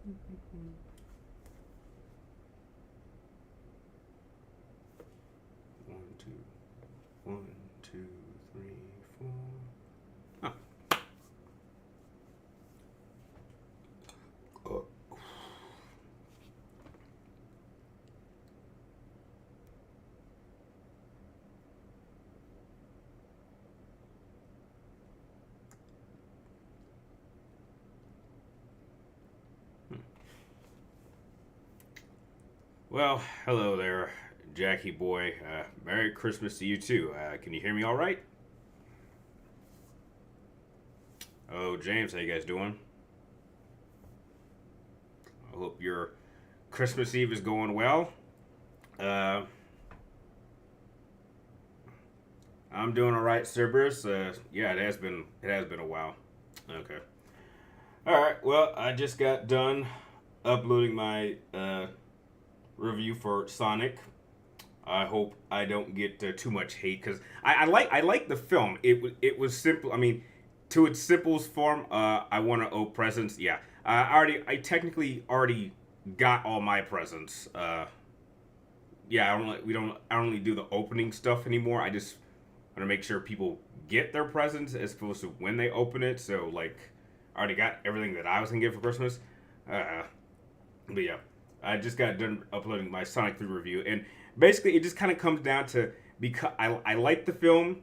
One, two, one, two, three, four. Oh. Oh. Well, hello there, Jackie boy. Merry Christmas to you too. Can you hear me all right? Oh, James, how you guys doing? I hope your Christmas Eve is going well. Uh, I'm doing all right, Cerberus. Yeah, it has been a while. Okay. All right. Well, I just got done uploading my review for Sonic. I hope I don't get too much hate because I like the film. It was simple. I mean, to its simplest form, I want to owe presents. Yeah, I technically already got all my presents. Yeah, I don't really do the opening stuff anymore. I just want to make sure people get their presents as opposed to when they open it. So like, I already got everything that I was gonna get for Christmas. Uh, but yeah, I just got done uploading my Sonic 3 review, and basically it just kind of comes down to because I like the film,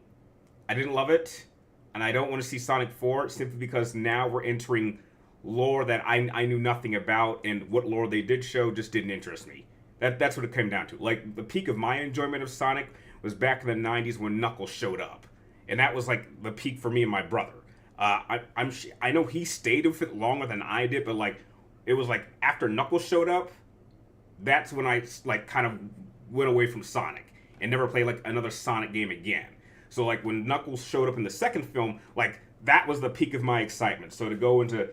I didn't love it, and I don't want to see Sonic 4 simply because now we're entering lore that I knew nothing about, and what lore they did show just didn't interest me. That's what it came down to. Like the peak of my enjoyment of Sonic was back in the '90s when Knuckles showed up, and that was like the peak for me and my brother. I know he stayed with it longer than I did, but like it was like after Knuckles showed up, that's when I like kind of went away from Sonic and never played like another Sonic game again. So like when Knuckles showed up in the second film, like that was the peak of my excitement. So to go into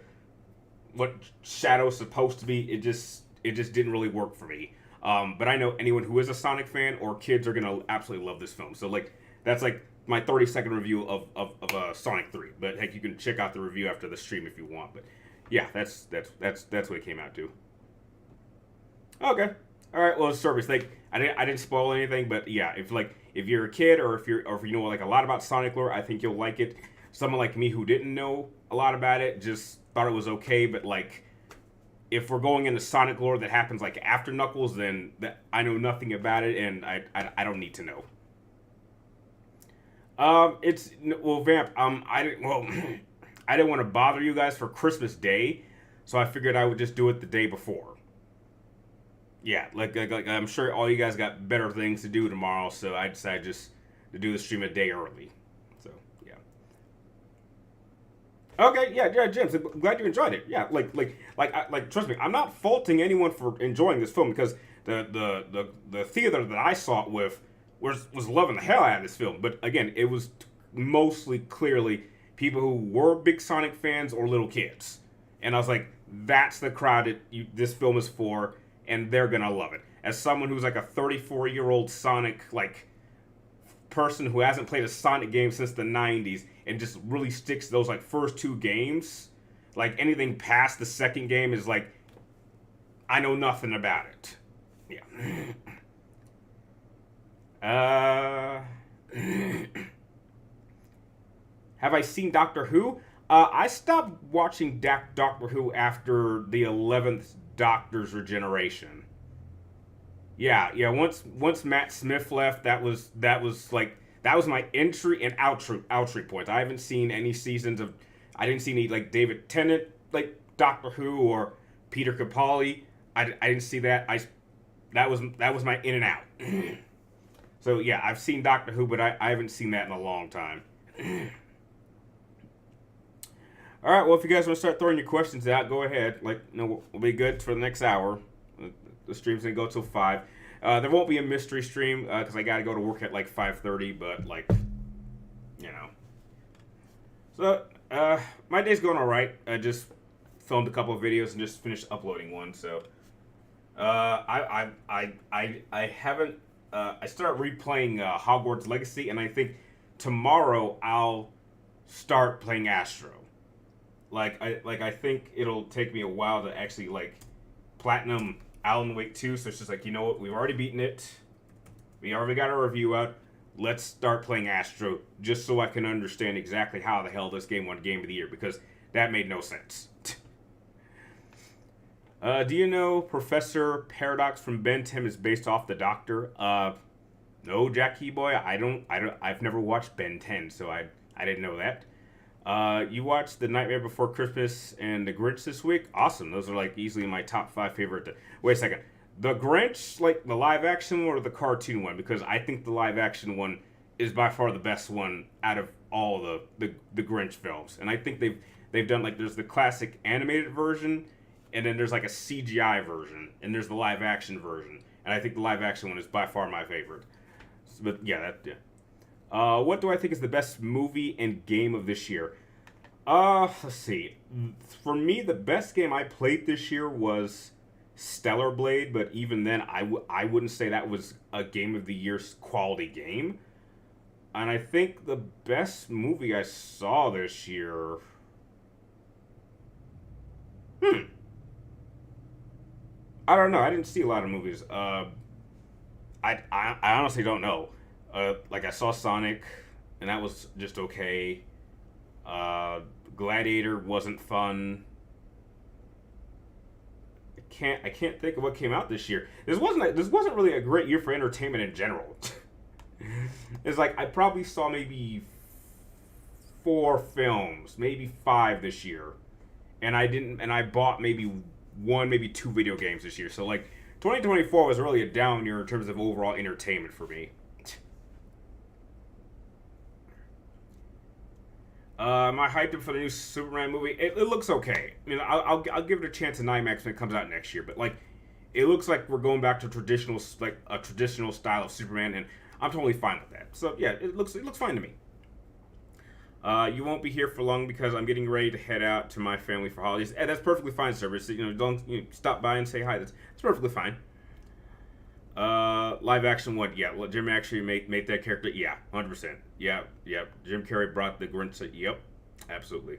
what Shadow's supposed to be, it just didn't really work for me. But I know anyone who is a Sonic fan or kids are gonna absolutely love this film. So like that's like my 30-second review of Sonic 3. But heck, you can check out the review after the stream if you want. But yeah, that's what it came out to. Okay. All right. Well, service. Like I didn't spoil anything, but yeah, if you're a kid or if you know like a lot about Sonic lore, I think you'll like it. Someone like me who didn't know a lot about it just thought it was okay, but like if we're going into Sonic lore that happens like after Knuckles, then I know nothing about it, and I don't need to know. It's well, Vamp. I didn't well, I didn't want to bother you guys for Christmas Day, so I figured I would just do it the day before. Yeah, like I'm sure all you guys got better things to do tomorrow, so I decided just to do the stream a day early. So yeah. Okay, yeah, yeah, James. I'm glad you enjoyed it. Yeah, trust me, I'm not faulting anyone for enjoying this film because the theater that I saw it with was loving the hell out of this film. But again, it was mostly clearly people who were big Sonic fans or little kids, and I was like, that's the crowd this film is for, and they're gonna love it. As someone who's like a 34-year-old Sonic like person who hasn't played a Sonic game since the '90s and just really sticks to those like first two games, like anything past the second game is like I know nothing about it. Yeah. Uh, have I seen Doctor Who? I stopped watching Doctor Who after the 11th Doctor's regeneration. Yeah, yeah. Once Matt Smith left, that was my entry and outry point. I haven't seen any seasons of. I didn't see any like David Tennant like Doctor Who or Peter Capaldi. I didn't see that. That was my in and out. So yeah, I've seen Doctor Who, but I haven't seen that in a long time. All right. Well, if you guys want to start throwing your questions out, go ahead. Like, we'll be good for the next hour. The stream's gonna go till 5. There won't be a mystery stream because I gotta go to work at like 5:30. But like, you know. So my day's going all right. I just filmed a couple of videos and just finished uploading one. So I haven't. I started replaying Hogwarts Legacy, and I think tomorrow I'll start playing Astro. I think it'll take me a while to actually like platinum Alan Wake 2. So it's just like, you know what, we've already beaten it. We already got our review out. Let's start playing Astro just so I can understand exactly how the hell this game won Game of the Year, because that made no sense. Do you know Professor Paradox from Ben 10 is based off the Doctor? No, Jack Boy. I've never watched Ben 10, so I didn't know that. You watched The Nightmare Before Christmas and The Grinch this week? Awesome. Those are like easily my top 5 favorite. Wait a second. The Grinch, like the live action one or the cartoon one? Because I think the live action one is by far the best one out of all the Grinch films. And I think they've done like, there's the classic animated version, and then there's like a CGI version, and there's the live action version. And I think the live action one is by far my favorite. But yeah, what do I think is the best movie and game of this year? Let's see. For me, the best game I played this year was Stellar Blade, but even then, I wouldn't say that was a game of the year's quality game. And I think the best movie I saw this year... I don't know. I didn't see a lot of movies. I honestly don't know. Like, I saw Sonic, and that was just okay. Gladiator wasn't fun. I can't think of what came out this year. This wasn't really a great year for entertainment in general. It's like I probably saw maybe 4 films, maybe 5 this year, and I bought maybe 1, maybe 2 video games this year. So like 2024 was really a down year in terms of overall entertainment for me. Am I hyped up for the new Superman movie? It looks okay. I mean, I'll give it a chance in IMAX when it comes out next year. But like, it looks like we're going back to a traditional style of Superman, and I'm totally fine with that. So yeah, it looks fine to me. You won't be here for long because I'm getting ready to head out to my family for holidays. And that's perfectly fine, service. Don't stop by and say hi. That's perfectly fine. Live action one, yeah. Well, Jim actually made that character, yeah, 100%. Yeah. Jim Carrey brought the Grinch. Yep, absolutely.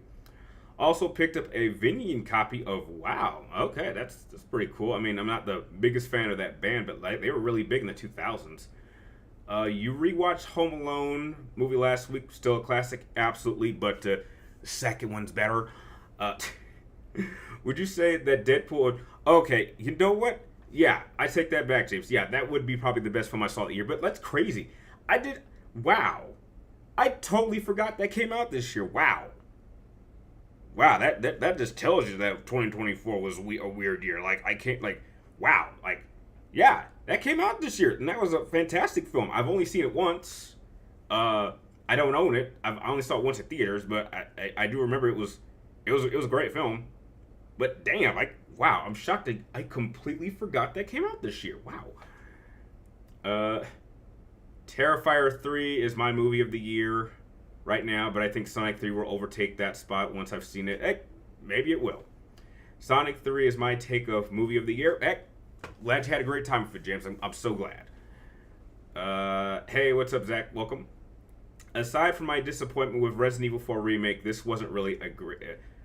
Also picked up a Vinian copy of Wow. Okay, that's pretty cool. I mean, I'm not the biggest fan of that band, but like they were really big in the 2000s. You rewatched Home Alone movie last week, still a classic, absolutely, but the second one's better. Would you say that Deadpool? Okay, you know what? Yeah, I take that back, James. Yeah, that would be probably the best film I saw the year, but that's crazy. Wow. I totally forgot that came out this year. Wow, that just tells you that 2024 was a weird year. Like, I can't, like, wow. Like, yeah, that came out this year, and that was a fantastic film. I've only seen it once. I don't own it. I only saw it once at theaters, but I do remember it was a great film. But damn, wow, I'm shocked that I completely forgot that came out this year. Wow. Terrifier 3 is my movie of the year right now, but I think Sonic 3 will overtake that spot once I've seen it. Maybe it will. Sonic 3 is my take of movie of the year. Glad you had a great time with it, James. I'm so glad. Hey, what's up, Zach? Welcome. Aside from my disappointment with Resident Evil 4 Remake, this wasn't really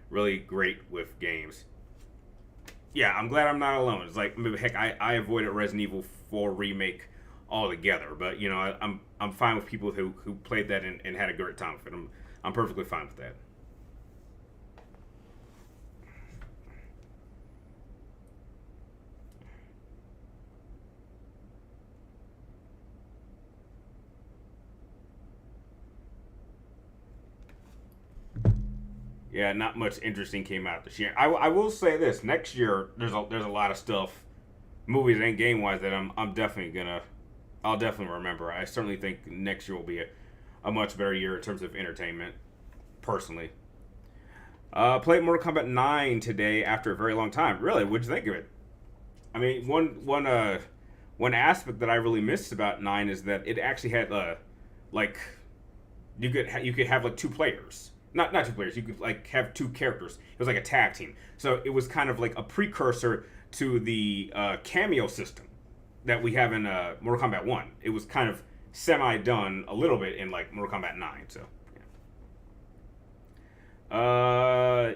really great with games. Yeah, I'm glad I'm not alone. It's like, heck, I avoided Resident Evil 4 Remake altogether, but I'm fine with people who played that and had a great time with it. I'm perfectly fine with that. Yeah, not much interesting came out this year. I will say this: next year there's a lot of stuff, movies and game wise, that I'll definitely remember. I certainly think next year will be a much better year in terms of entertainment. Personally, played Mortal Kombat 9 today after a very long time. Really, what'd you think of it? I mean, one aspect that I really missed about 9 is that it actually had like you could have like 2 players. Not 2 players. You could like have 2 characters. It was like a tag team. So it was kind of like a precursor to the cameo system that we have in Mortal Kombat 1. It was kind of semi-done a little bit in like Mortal Kombat 9. So, yeah.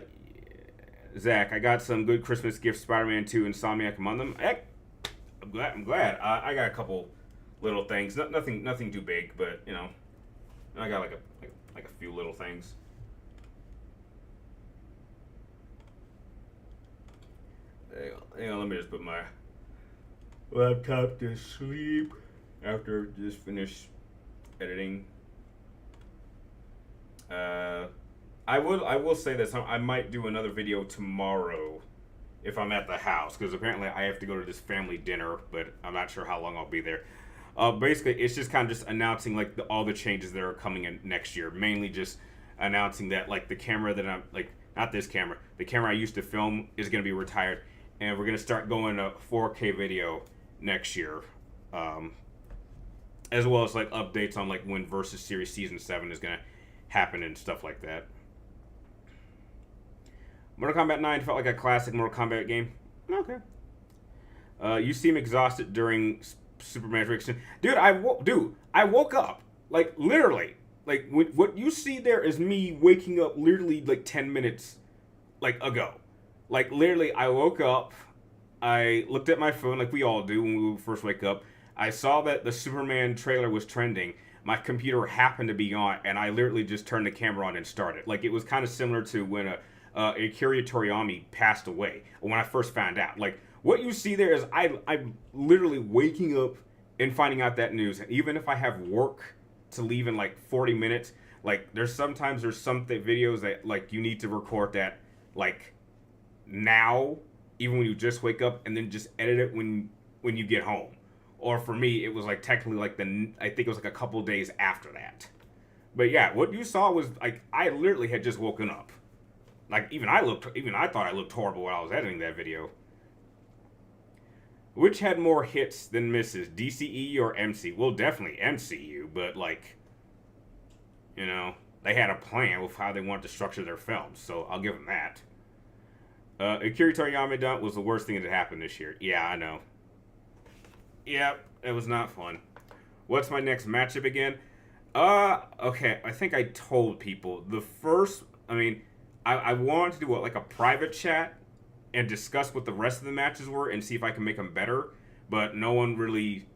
Zach, I got some good Christmas gifts. Spider-Man 2, Insomniac among them. Heck, I'm glad. I got a couple little things. Nothing too big, but you know, I got like a few little things. Hang on, let me just put my laptop to sleep after just finish editing. I will say this. I might do another video tomorrow if I'm at the house, because apparently I have to go to this family dinner, but I'm not sure how long I'll be there. Basically, it's just kind of just announcing like all the changes that are coming in next year. Mainly just announcing that like the camera that I'm like, not this camera, the camera I used to film is going to be retired, and we're going to start going to 4K video next year, as well as like updates on like when Versus Series Season 7 is going to happen and stuff like that. Mortal Kombat 9 felt like a classic Mortal Kombat game. Okay. You seem exhausted during Super Matrix. Dude, I woke up. Like, literally. Like, what you see there is me waking up literally, like, 10 minutes, like, ago. Like, literally, I woke up. I looked at my phone, like we all do when we first wake up. I saw that the Superman trailer was trending. My computer happened to be on, and I literally just turned the camera on and started. Like, it was kind of similar to when Akira Toriyama passed away, when I first found out. Like, what you see there is I'm literally waking up and finding out that news. And even if I have work to leave in like 40 minutes, like there's some videos that like you need to record that like now, even when you just wake up, and then just edit it when you get home. Or for me, it was like technically like I think it was like a couple days after that. But yeah, what you saw was like I literally had just woken up. Like even I thought I looked horrible when I was editing that video. Which had more hits than misses, DCE or MC? Well, definitely MCU, but like, you know, they had a plan with how they wanted to structure their films, so I'll give them that. Akira Toriyama done was the worst thing that happened this year. Yeah, I know. Yep, it was not fun. What's my next matchup again? Okay, I think I told people. I wanted to do like a private chat and discuss what the rest of the matches were and see if I can make them better, but no one really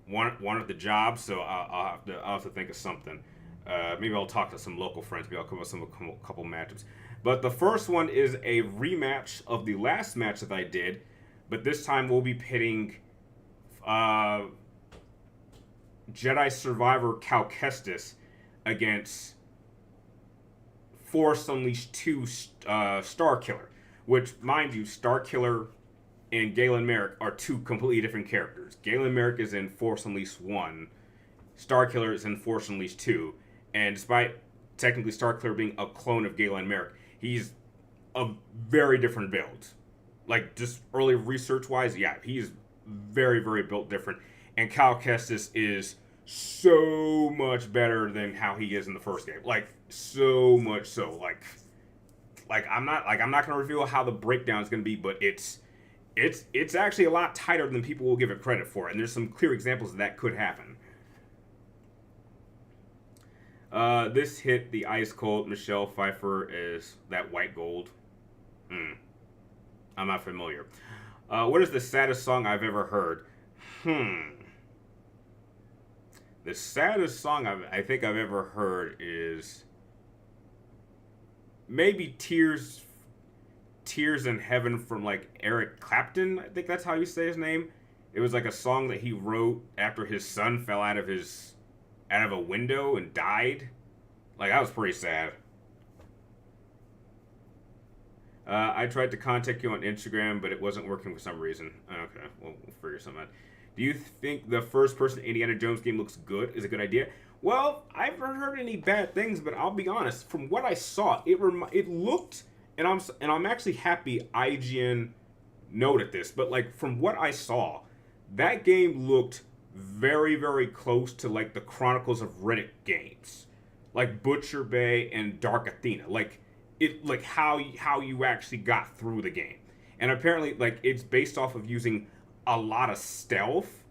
wanted the job, so I'll have to think of something. Maybe I'll talk to some local friends. Maybe I'll come up with a couple matchups. But the first one is a rematch of the last match that I did, but this time we'll be pitting Jedi Survivor Cal Kestis against Force Unleashed 2 Star Killer. Which, mind you, Star Killer and Galen Merrick are two completely different characters. Galen Merrick is in Force Unleashed 1. Star Killer is in Force Unleashed 2. And despite technically Star Killer being a clone of Galen Merrick, he's a very different build. Like, just early research-wise, yeah, he's very, very built different. And Cal Kestis is so much better than how he is in the first game. Like, so much so. Like I'm not gonna reveal how the breakdown is gonna be, but it's actually a lot tighter than people will give it credit for, and there's some clear examples of that could happen. This hit the ice cold. Michelle Pfeiffer is that white gold. I'm not familiar. What is the saddest song I've ever heard? The saddest song I think I've ever heard is maybe Tears in Heaven from like Eric Clapton. I think that's how you say his name. It was like a song that he wrote after his son fell out of a window and died. Like, that was pretty sad. I tried to contact you on Instagram, but it wasn't working for some reason. Okay, we'll figure something out. Do you think the first-person Indiana Jones game looks good? Is a good idea? Well, I haven't heard any bad things, but I'll be honest. From what I saw, it looked, and I'm actually happy IGN noted this. But like from what I saw, that game looked very, very close to like the Chronicles of Riddick games, like Butcher Bay and Dark Athena. Like how you actually got through the game, and apparently like it's based off of using a lot of stealth,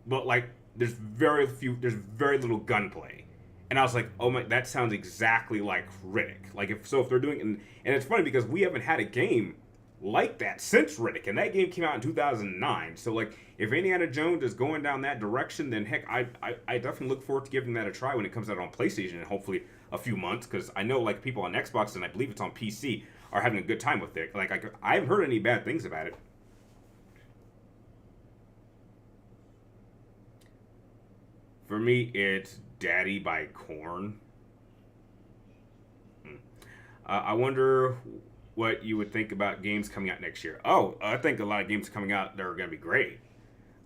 but like there's very little gunplay, And I was like, oh my, that sounds exactly like Riddick. Like if they're doing, and it's funny because we haven't had a game like that since Riddick, and that game came out in 2009. So like, if Indiana Jones is going down that direction, then heck, I definitely look forward to giving that a try when it comes out on PlayStation in hopefully a few months, because I know like people on Xbox and I believe it's on PC are having a good time with it. Like I haven't heard any bad things about it. For me, it's Daddy by Korn. I wonder what you would think about games coming out next year. Oh, I think a lot of games coming out that are going to be great.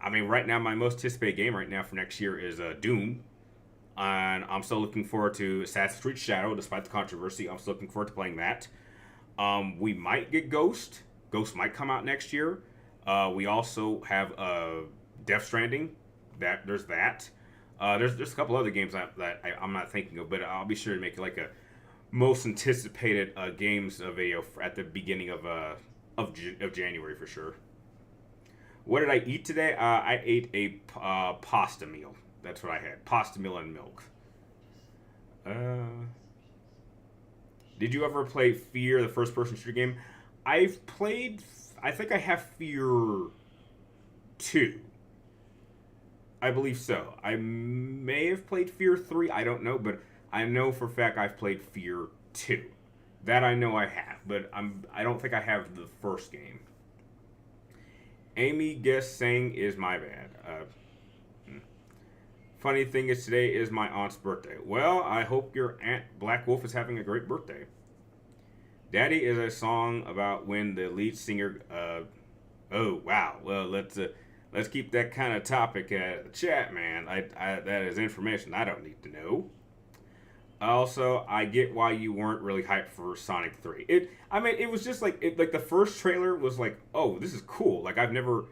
I mean, right now, my most anticipated game right now for next year is Doom. And I'm still looking forward to Assassin's Creed Shadow, despite the controversy. I'm still looking forward to playing that. We might get Ghost. Ghost might come out next year. We also have Death Stranding. There's that. There's a couple other games I'm not thinking of, but I'll be sure to make like a most anticipated games of at the beginning of January for sure. What did I eat today? I ate a pasta meal. That's what I had. Pasta meal and milk. Did you ever play Fear, the first-person shooter game? I've played. I think I have Fear 2. I believe so. I may have played Fear 3. I don't know, but I know for a fact I've played Fear 2. That I know I have, but I don't think I have the first game. Amy guessed saying is my bad. Funny thing is today is my aunt's birthday. Well, I hope your Aunt Black Wolf is having a great birthday. Daddy is a song about when the lead singer. Oh wow. Well, let's keep that kind of topic at the chat, man. That is information I don't need to know. Also, I get why you weren't really hyped for Sonic 3. It was just like the first trailer was like, oh, this is cool. Like I've never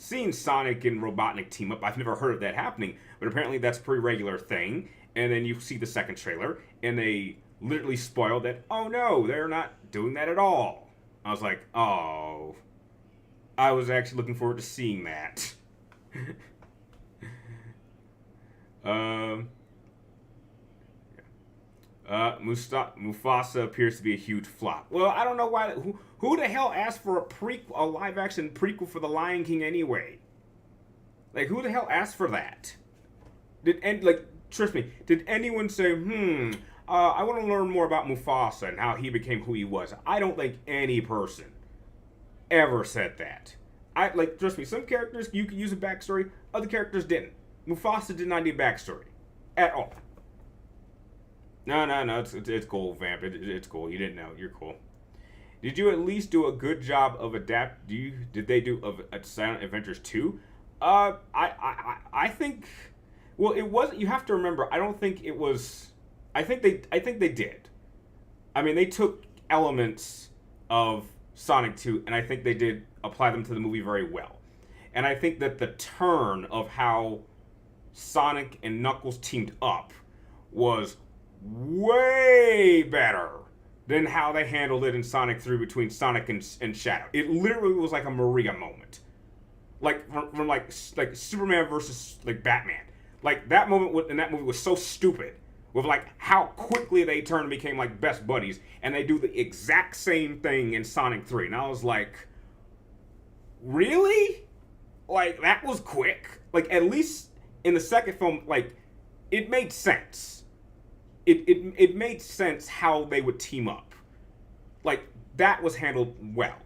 seen Sonic and Robotnik team up. I've never heard of that happening, but apparently that's a pretty regular thing. And then you see the second trailer, and they literally spoiled that. Oh no, they're not doing that at all. I was like, oh, I was actually looking forward to seeing that. Mufasa appears to be a huge flop. Well, I don't know why. Who the hell asked for a live-action prequel for The Lion King anyway? Like, who the hell asked for that? Trust me, did anyone say, I want to learn more about Mufasa and how he became who he was? I don't think any person ever said that. Trust me, some characters you could use a backstory, other characters didn't. Mufasa did not need backstory at all. No, it's cool, Vamp. It's cool. You didn't know. You're cool. Did you at least do a good job of adapt? Did they do a Silent Adventures 2? I think. Well, it wasn't. You have to remember. I don't think it was. I think they did. I mean, they took elements of Sonic 2, and I think they did apply them to the movie very well. And I think that the turn of how Sonic and Knuckles teamed up was way better than how they handled it in Sonic 3 between Sonic and Shadow. It literally was like a Maria moment. Like from like Superman versus like Batman. Like that moment in that movie was so stupid with like how quickly they turned and became like best buddies, and they do the exact same thing in Sonic 3. And I was like, really? Like that was quick? Like at least in the second film, like it made sense. It made sense how they would team up. Like, that was handled well.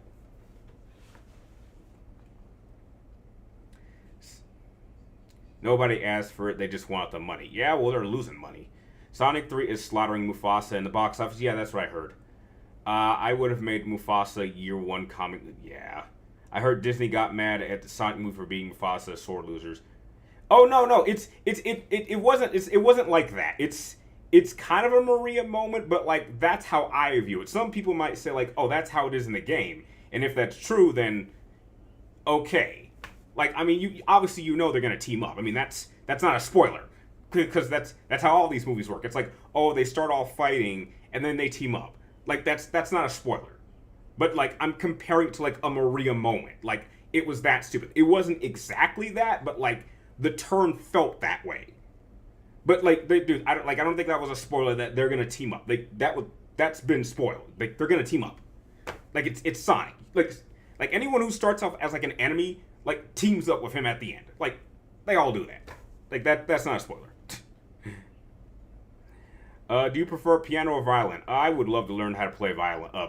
Nobody asked for it, they just wanted the money. Yeah, well, they're losing money. Sonic 3 is slaughtering Mufasa in the box office. Yeah, that's what I heard. I would have made Mufasa year one comic. Yeah. I heard Disney got mad at the Sonic movie for being Mufasa sore losers. Oh, no. It wasn't like that. It's kind of a Maria moment, but like that's how I view it. Some people might say like, "Oh, that's how it is in the game," and if that's true, then okay. Like, I mean, you obviously they're gonna team up. I mean, that's not a spoiler because that's how all these movies work. It's like, oh, they start off fighting and then they team up. Like that's not a spoiler. But like I'm comparing it to like a Maria moment. Like it was that stupid. It wasn't exactly that, but like the turn felt that way. But like, dude, I don't think that was a spoiler that they're gonna team up. Like that's been spoiled. Like they're gonna team up. Like it's Sonic. Like anyone who starts off as like an enemy like teams up with him at the end. Like they all do that. Like that's not a spoiler. Do you prefer piano or violin? I would love to learn how to play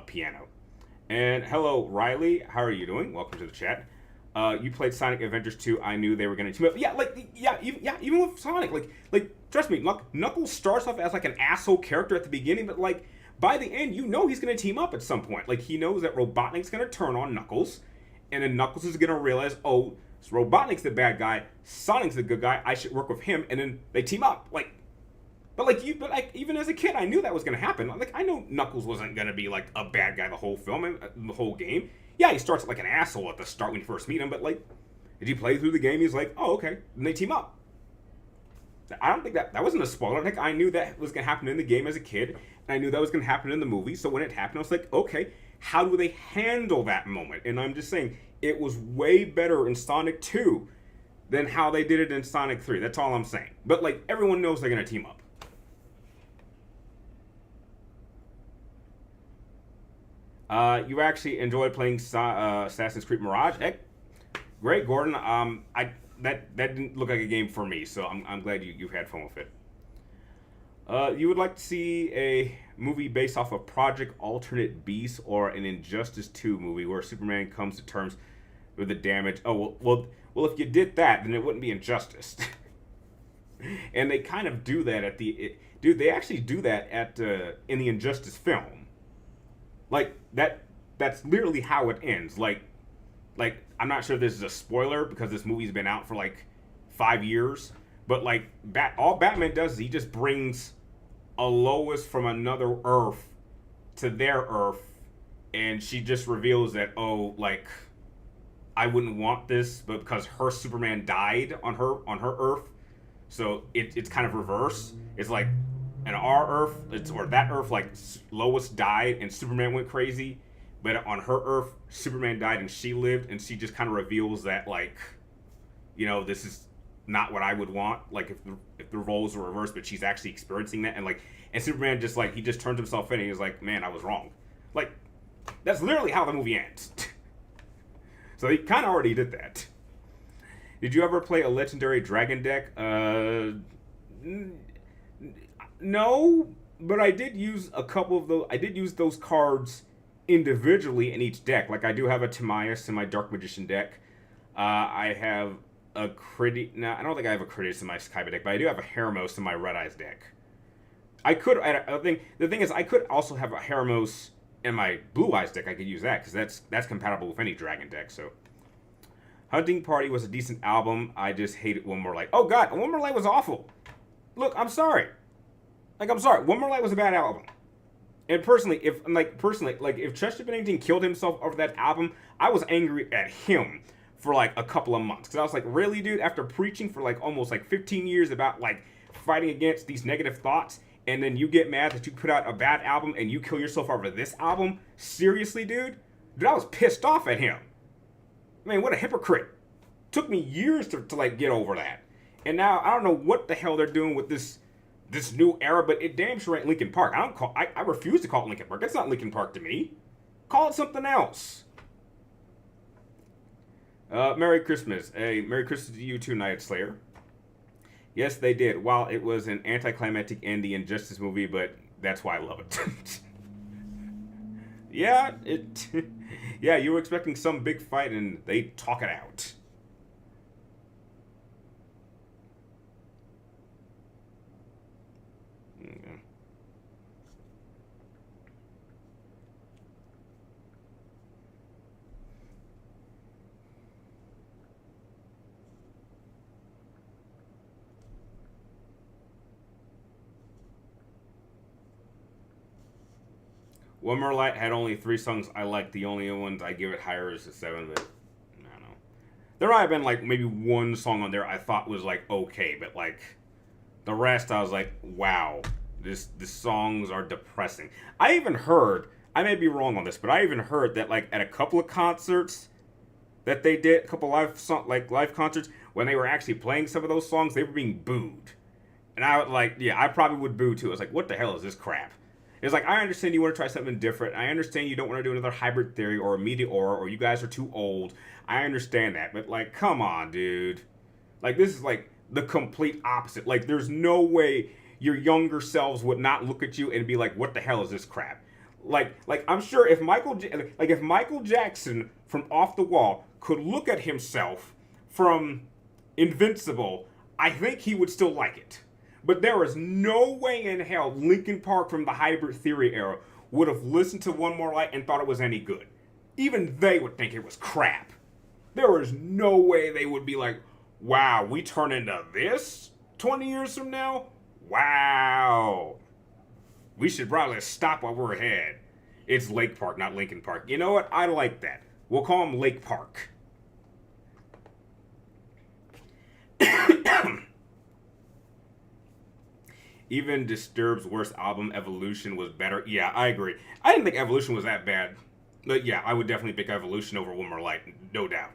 piano. And hello, Riley. How are you doing? Welcome to the chat. You played Sonic Adventures 2. I knew they were going to team up. Even with Sonic, trust me, Knuckles starts off as like an asshole character at the beginning, but like by the end, you know he's going to team up at some point. Like he knows that Robotnik's going to turn on Knuckles, and then Knuckles is going to realize, oh, so Robotnik's the bad guy, Sonic's the good guy. I should work with him, and then they team up. But even as a kid, I knew that was gonna happen. Like I know Knuckles wasn't gonna be like a bad guy the whole film and the whole game. Yeah, he starts like an asshole at the start when you first meet him, but like, did you play through the game? He's like, oh okay, and they team up. I don't think that wasn't a spoiler. Like I knew that was gonna happen in the game as a kid, and I knew that was gonna happen in the movie. So when it happened, I was like, okay, how do they handle that moment? And I'm just saying, it was way better in Sonic 2 than how they did it in Sonic 3. That's all I'm saying. But like everyone knows they're gonna team up. You actually enjoyed playing Assassin's Creed Mirage? Great, Gordon. That didn't look like a game for me, so I'm glad you had fun with it. You would like to see a movie based off of Project Alternate Beast or an Injustice 2 movie where Superman comes to terms with the damage. Oh well. If you did that, then it wouldn't be Injustice. And they kind of do that dude. They actually do that in the Injustice film. Like that's literally how it ends. Like I'm not sure if this is a spoiler because this movie's been out for like 5 years, but like all Batman does is he just brings a Lois from another Earth to their Earth, and she just reveals that, oh, like I wouldn't want this, but because her Superman died on her Earth, so it's kind of reverse. It's like in our Earth, or that Earth, like Lois died and Superman went crazy, but on her Earth, Superman died and she lived, and she just kind of reveals that, like, you know, this is not what I would want. Like if the roles were reversed, but she's actually experiencing that, and Superman just like he just turns himself in and he's like, man, I was wrong. Like that's literally how the movie ends. So he kind of already did that. Did you ever play a legendary dragon deck? No, but I did use a couple of those. I did use those cards individually in each deck. Like I do have a Timaeus in my Dark Magician deck. I have a Critias. No, I don't think I have a Critias in my Kaiba deck, but I do have a Heramos in my Red Eyes deck. I could. The thing is, I could also have a Heramos in my Blue Eyes deck. I could use that because that's compatible with any dragon deck. So, Hunting Party was a decent album. I just hated One More Light. Oh God, One More Light was awful. Look, I'm sorry. I'm sorry. One More Light was a bad album. And personally, if Chester Bennington killed himself over that album, I was angry at him for like a couple of months. Because I was like, really, dude? After preaching for like almost like 15 years about like fighting against these negative thoughts, and then you get mad that you put out a bad album and you kill yourself over this album? Seriously, dude? Dude, I was pissed off at him. Man, what a hypocrite. Took me years to like get over that. And now I don't know what the hell they're doing with this new era, but it damn sure ain't Linkin Park. I refuse to call it Linkin Park. That's not Linkin Park to me. Call it something else. Merry Christmas. Hey, Merry Christmas to you too, Night Slayer. Yes, they did. While it was an anticlimactic end, the Injustice movie, but that's why I love it. Yeah, yeah, you were expecting some big fight and they talk it out. One More Light had only 3 songs I liked. The only ones I give it higher is the 7, but I don't know. There might have been like maybe one song on there I thought was like okay, but like the rest I was like, wow, the songs are depressing. I even heard, I may be wrong on this, but I even heard that like at a couple of concerts that they did, a couple live concerts, when they were actually playing some of those songs, they were being booed. And I like, yeah, I probably would boo too. It's like, what the hell is this crap? It's like, I understand you want to try something different. I understand you don't want to do another hybrid theory or a meteor, or you guys are too old. I understand that, but like, come on, dude. Like, this is like the complete opposite. Like, there's no way your younger selves would not look at you and be like, what the hell is this crap? Like I'm sure if if Michael Jackson from Off the Wall could look at himself from Invincible, I think he would still like it. But there is no way in hell Linkin Park from the Hybrid Theory era would have listened to One More Light and thought it was any good. Even they would think it was crap. There is no way they would be like, wow, we turn into this 20 years from now? Wow. We should probably stop while we're ahead. It's Lake Park, not Linkin Park. You know what? I like that. We'll call him Lake Park. Even Disturbed's worst album, Evolution, was better. Yeah, I agree. I didn't think Evolution was that bad. But yeah, I would definitely pick Evolution over One More Light. No doubt.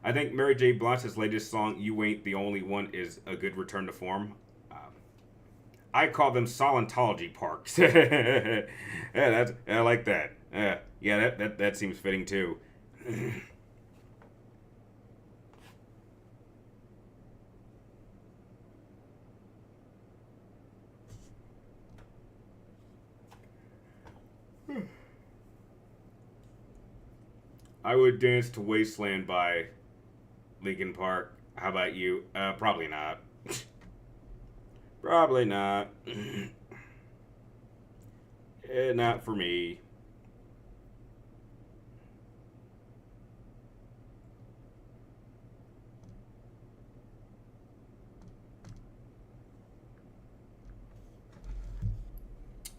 I think Mary J. Blige's latest song, You Ain't the Only One, is a good return to form. I call them Scientology parks. Yeah, I like that. Yeah, that seems fitting too. I would dance to Wasteland by Linkin Park. How about you? Probably not. Probably not. Not for me.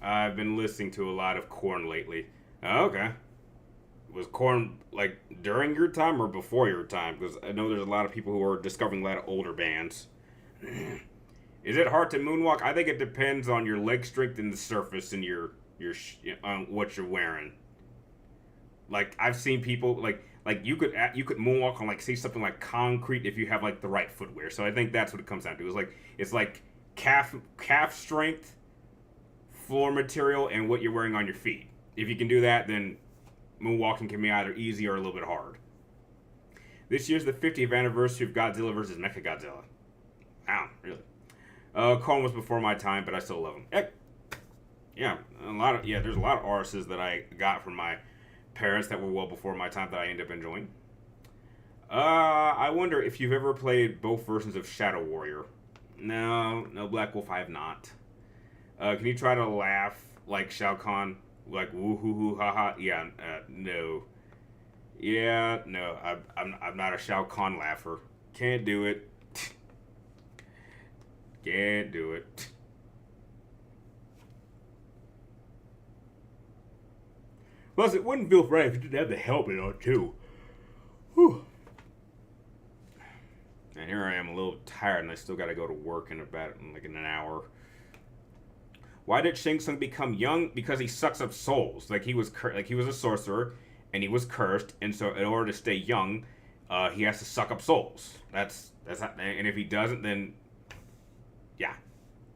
I've been listening to a lot of Korn lately. Oh, okay. Was Korn like during your time or before your time? Because I know there's a lot of people who are discovering a lot of older bands. Is it hard to moonwalk? I think it depends on your leg strength and the surface and your on what you're wearing. Like I've seen people like you could moonwalk on like say something like concrete if you have like the right footwear. So I think that's what it comes down to. It's like calf strength, floor material, and what you're wearing on your feet. If you can do that, then moonwalking can be either easy or a little bit hard. This year's the 50th anniversary of Godzilla vs. Mechagodzilla. Wow, really? Korn was before my time, but I still love him. Yeah, there's a lot of artists that I got from my parents that were well before my time that I ended up enjoying. I wonder if you've ever played both versions of Shadow Warrior. No, Black Wolf, I have not. Can you try to laugh like Shao Kahn? Like woo hoo hoo ha ha? Yeah, no. Yeah, no, I'm not a Shao Kahn laugher. Can't do it. Can't do it. Plus, it wouldn't feel right if you didn't have the helmet on too. Whew. And here I am, a little tired, and I still got to go to work in in an hour. Why did Shang Tsung become young? Because he sucks up souls. Like he was a sorcerer, and he was cursed, and so in order to stay young, he has to suck up souls. That's not, and if he doesn't, then yeah,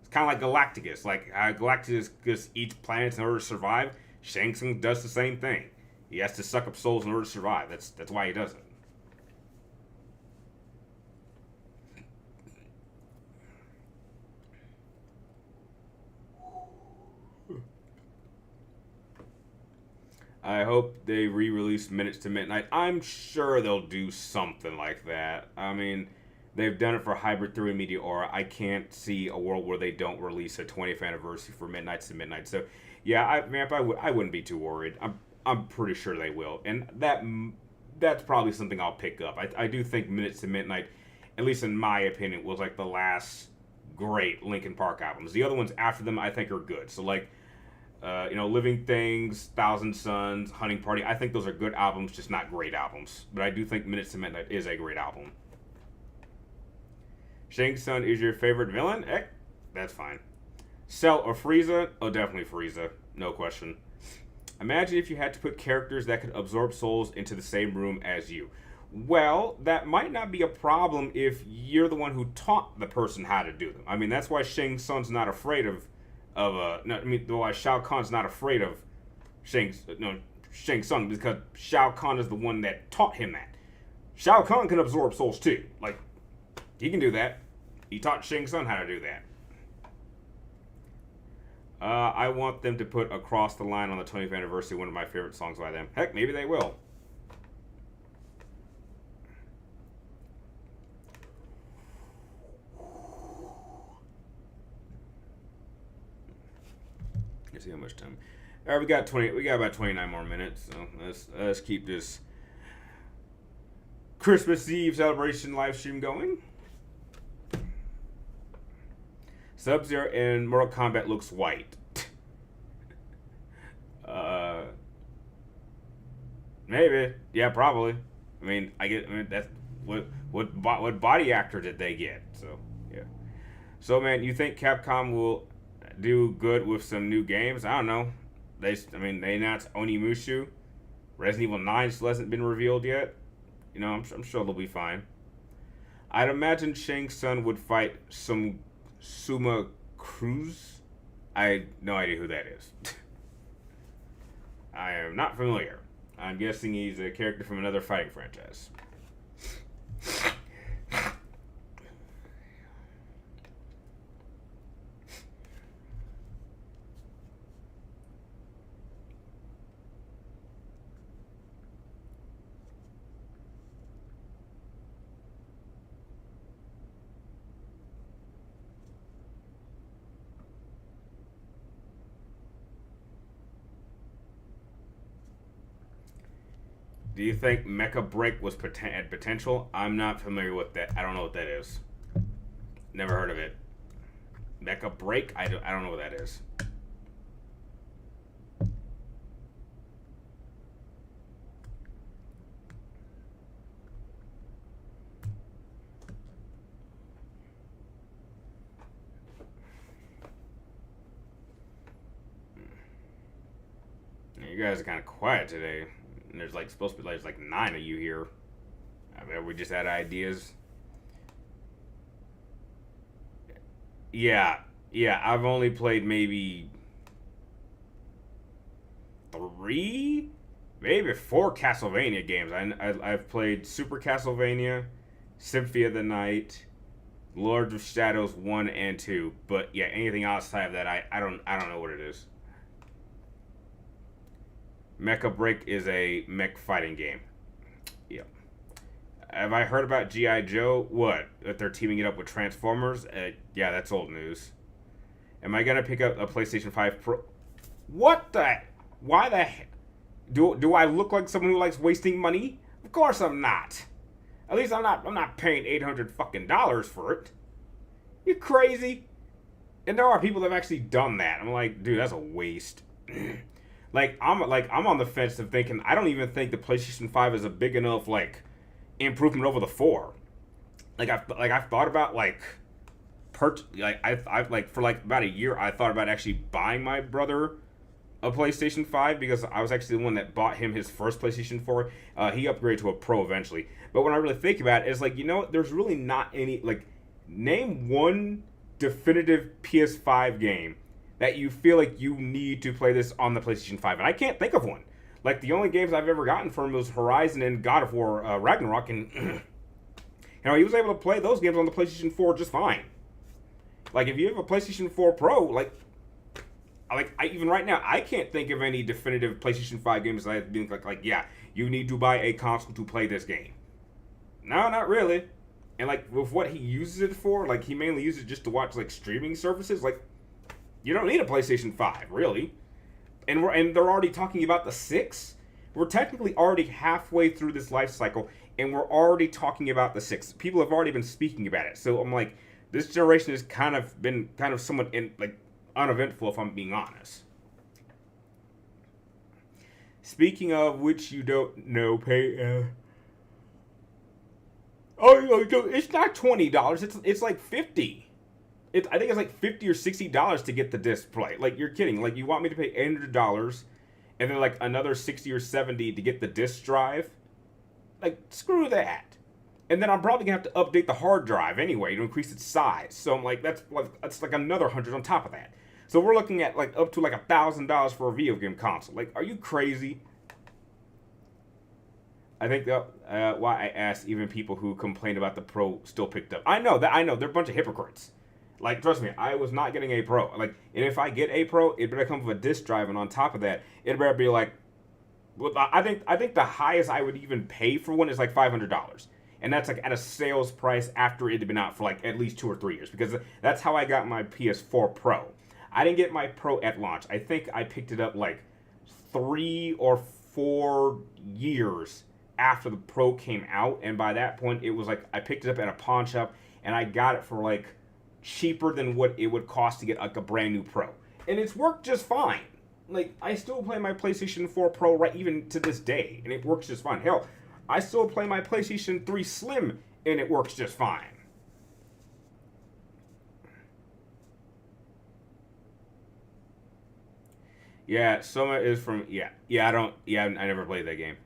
it's kind of like Galacticus. Like Galacticus just eats planets in order to survive. Shang Tsung does the same thing. He has to suck up souls in order to survive. That's why he does it. I hope they re-release Minutes to Midnight. I'm sure they'll do something like that. I mean, they've done it for Hybrid Theory Meteora. I can't see a world where they don't release a 20th anniversary for Midnights to Midnight. So, yeah, I wouldn't be too worried. I'm pretty sure they will, and that's probably something I'll pick up. I do think Minutes to Midnight, at least in my opinion, was like the last great Linkin Park albums. The other ones after them, I think, are good. So like. Living Things, Thousand Suns, Hunting Party. I think those are good albums, just not great albums. But I do think Minutes to Midnight is a great album. Shang Tsung is your favorite villain? That's fine. Cell or Frieza? Oh, definitely Frieza. No question. Imagine if you had to put characters that could absorb souls into the same room as you. Well, that might not be a problem if you're the one who taught the person how to do them. I mean, that's why Shang Tsung's not afraid no, I mean, why Shao Kahn's not afraid of Shang Tsung, because Shao Kahn is the one that taught him that. Shao Kahn can absorb souls too. Like, he can do that. He taught Shang Tsung how to do that. I want them to put Across the Line on the 20th anniversary, one of my favorite songs by them. Heck, maybe they will. Let's see how much time. All right, we got about 29 more minutes. So let's keep this Christmas Eve celebration live stream going. Sub-Zero in Mortal Kombat looks white. Maybe. Yeah, probably. I mean, that's what body actor did they get? So yeah. So man, you think Capcom will do good with some new games? I don't know. They announced Onimusha. Resident Evil 9 still hasn't been revealed yet. You know, I'm sure they'll be fine. I'd imagine Shang Tsung would fight some Suma Cruz. I have no idea who that is. I am not familiar. I'm guessing he's a character from another fighting franchise. Do you think Mecha Break was had potential? I'm not familiar with that. I don't know what that is. Never heard of it. Mecha Break? I don't know what that is. You guys are kind of quiet today. And there's like supposed to be like 9 of you here. I mean, we just had ideas. Yeah, I've only played maybe 3, maybe 4 Castlevania games. I've played Super Castlevania, Symphony of the Night, Lords of Shadows 1 and 2. But yeah, anything outside of that, I don't know what it is. Mecha Break is a mech fighting game. Yep. Have I heard about G.I. Joe? What? That they're teaming it up with Transformers? Yeah, that's old news. Am I gonna pick up a PlayStation 5 Pro? What the? Why the? Do I look like someone who likes wasting money? Of course I'm not. At least I'm not paying $800 for it. You crazy? And there are people that have actually done that. I'm like, dude, that's a waste. I'm on the fence of thinking I don't even think the PlayStation 5 is a big enough improvement over the 4. I've thought about for about a year I thought about actually buying my brother a PlayStation 5 because I was actually the one that bought him his first PlayStation 4. He upgraded to a Pro eventually. But when I really think about it, it's there's really not any name one definitive PS5 game that you feel like you need to play this on the PlayStation 5. And I can't think of one. The only games I've ever gotten from was Horizon and God of War Ragnarok. And, he was able to play those games on the PlayStation 4 just fine. If you have a PlayStation 4 Pro, even right now, I can't think of any definitive PlayStation 5 games that I've been yeah, you need to buy a console to play this game. No, not really. And, with what he uses it for, he mainly uses it just to watch, streaming services, you don't need a PlayStation 5, really. And they're already talking about the 6. We're technically already halfway through this life cycle, and we're already talking about the 6. People have already been speaking about it. So I'm this generation has been somewhat uneventful, if I'm being honest. Speaking of which, you don't know, pay. It's not $20. It's $50. I think it's $50 or $60 to get the display. You're kidding. You want me to pay $800 and then another $60 or $70 to get the disc drive? like screw that. And then I'm probably gonna have to update the hard drive anyway to increase its size. So I'm like, that's like another 100 on top of that. So we're looking at like up to like $1,000 for a video game console. Like, are you crazy? I think why I asked, even people who complained about the Pro still picked up. I know they're a bunch of hypocrites. Like, trust me, I was not getting a Pro. Like, and if I get a Pro, it better come with a disc drive, and on top of that, it better be like, well, I think the highest I would even pay for one is like $500, and that's like at a sales price after it had been out for like at least 2 or 3 years, because that's how I got my PS4 Pro. I didn't get my Pro at launch. I think I picked it up like 3 or 4 years after the Pro came out, and by that point, it was like I picked it up at a pawn shop, and I got it for like cheaper than what it would cost to get like a brand new Pro, and it's worked just fine. Like, I still play my PlayStation 4 Pro right even to this day, and it works just fine. Hell, I still play my PlayStation 3 Slim, and it works just fine. Yeah, Soma is from I never played that game.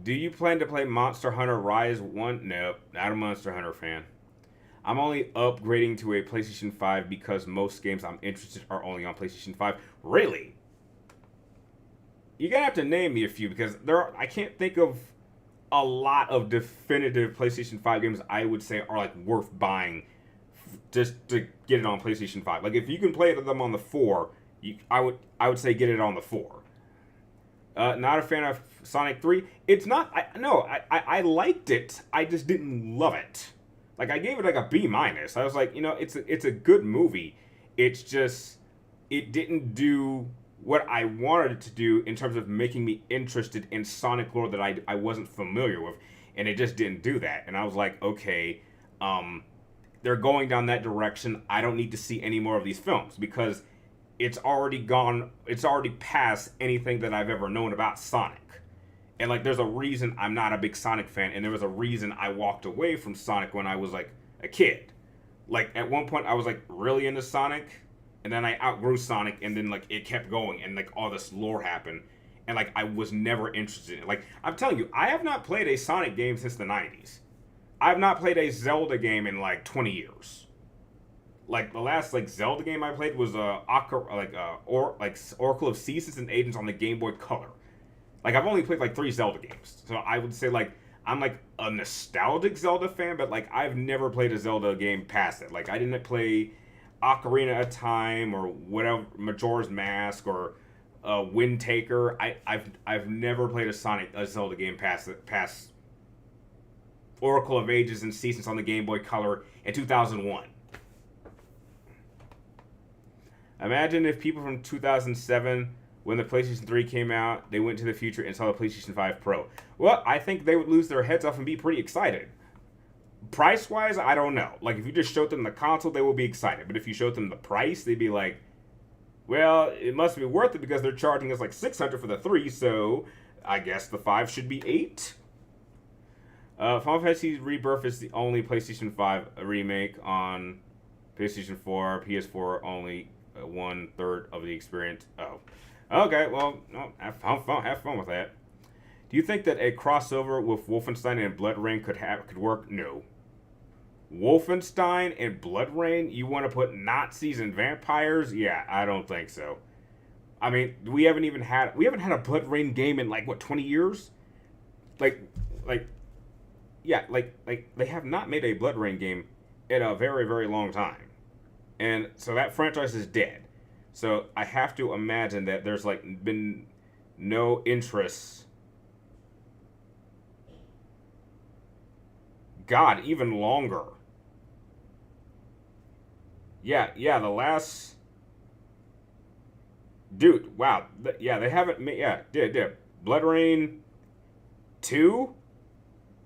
Do you plan to play Monster Hunter Rise 1? Nope, not a Monster Hunter fan. I'm only upgrading to a PlayStation 5 because most games I'm interested are only on PlayStation 5. Really? You're gonna have to name me a few, because I can't think of a lot of definitive PlayStation 5 games I would say are like worth buying just to get it on PlayStation 5. Like, if you can play them on the 4, I would say get it on the 4. Not a fan of Sonic 3. It's not. I liked it. I just didn't love it. Like, I gave it like a B minus. I was like, it's a good movie. It's just, it didn't do what I wanted it to do in terms of making me interested in Sonic lore that I wasn't familiar with, and it just didn't do that. And I was like, okay, they're going down that direction. I don't need to see any more of these films, because it's already past anything that I've ever known about Sonic. And like, there's a reason I'm not a big Sonic fan, and there was a reason I walked away from Sonic when I was like a kid. Like, at one point I was like really into Sonic, and then I outgrew Sonic, and then like it kept going, and like all this lore happened, and like I was never interested in it. Like, I'm telling you, I have not played a Sonic game since the 90s. I've not played a Zelda game in like 20 years. Like, the last like Zelda game I played was Oracle of Seasons and Agents on the Game Boy Color. Like, I've only played like 3 Zelda games, so I would say like I'm like a nostalgic Zelda fan, but like I've never played a Zelda game past it. Like, I didn't play Ocarina of Time or whatever, Majora's Mask or Wind Taker. I've never played a Zelda game past Oracle of Ages and Seasons on the Game Boy Color in 2001. Imagine if people from 2007, when the PlayStation 3 came out, they went to the future and saw the PlayStation 5 Pro. Well, I think they would lose their heads off and be pretty excited. Price-wise, I don't know. Like, if you just showed them the console, they will be excited. But if you showed them the price, they'd be like, well, it must be worth it because they're charging us like $600 for the 3, so I guess the 5 should be $8. Final Fantasy Rebirth is the only PlayStation 5 remake on PlayStation 4. PS4 only 1/3 of the experience. Oh. Okay, well, have fun with that. Do you think that a crossover with Wolfenstein and Blood Rain could work? No. Wolfenstein and Blood Rain? You want to put Nazis and vampires? Yeah, I don't think so. I mean, we haven't had a Blood Rain game in like what, 20 years? Like they have not made a Blood Rain game in a very, very long time. And so that franchise is dead. So I have to imagine that there's like been no interest. God, even longer. Yeah, the last... Dude, wow. Yeah, they haven't made... Yeah, did. Blood Rain 2?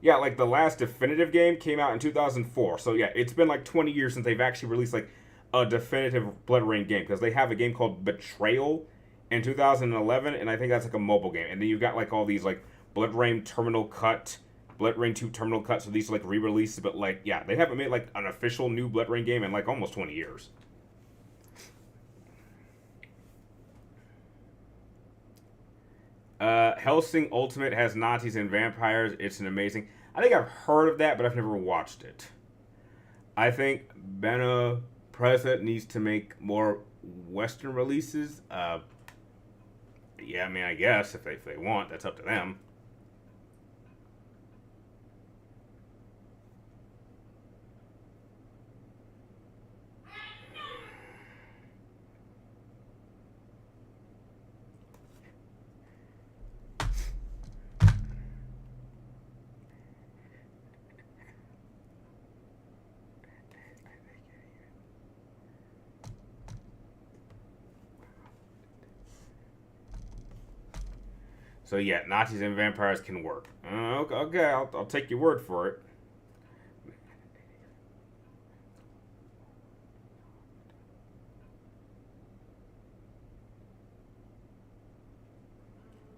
Yeah, like the last definitive game came out in 2004. So yeah, it's been like 20 years since they've actually released like a definitive Blood Rain game, because they have a game called Betrayal in 2011, and I think that's like a mobile game. And then you've got like all these like Blood Rain Terminal Cut, Blood Rain 2 Terminal Cut, so these are like re-releases, but like, yeah, they haven't made like an official new Blood Rain game in like almost 20 years. Hellsing Ultimate has Nazis and vampires. It's an amazing. I think I've heard of that, but I've never watched it. I think Bena Pressa needs to make more Western releases. Yeah, I mean, I guess if they want, that's up to them. So yeah, Nazis and vampires can work. Okay, I'll take your word for it.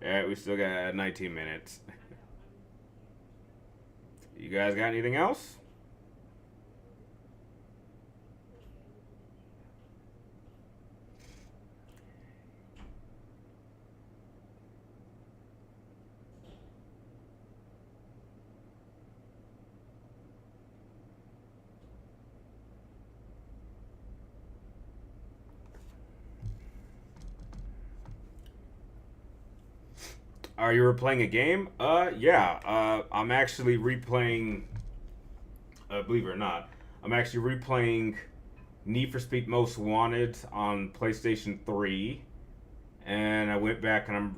Yeah, we still got 19 minutes. You guys got anything else? Are you replaying a game? Yeah. I'm actually replaying. Believe it or not, I'm actually replaying Need for Speed Most Wanted on PlayStation 3, and I went back and I'm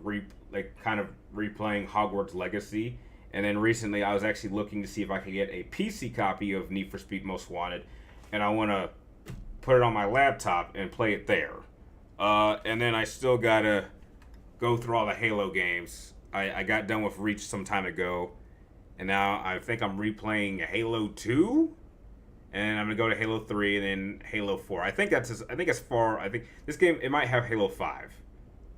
kind of replaying Hogwarts Legacy. And then recently, I was actually looking to see if I could get a PC copy of Need for Speed Most Wanted, and I want to put it on my laptop and play it there. And then I still gotta go through all the Halo games. I got done with Reach some time ago, and now I think I'm replaying Halo 2, and I'm gonna go to Halo 3 and then Halo 4. I think as far. I think this game it might have Halo 5.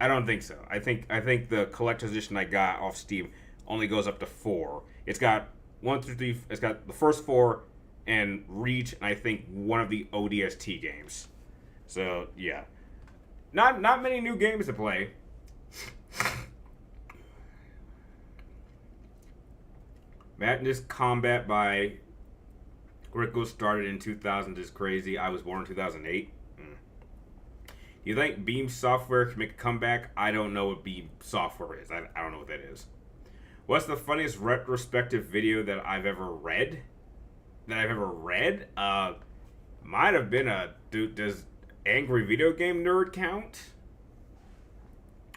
I don't think so. I think the collector's edition I got off Steam only goes up to 4. It's got 1 through 3. It's got the first 4 and Reach, and I think one of the ODST games. So yeah, not many new games to play. Madness Combat by Rico started in 2000 is crazy. I was born in 2008. You think Beam Software can make a comeback? I don't know what Beam Software is. I don't know what that is. What's the funniest retrospective video that I've ever read? Might have been does Angry Video Game Nerd count?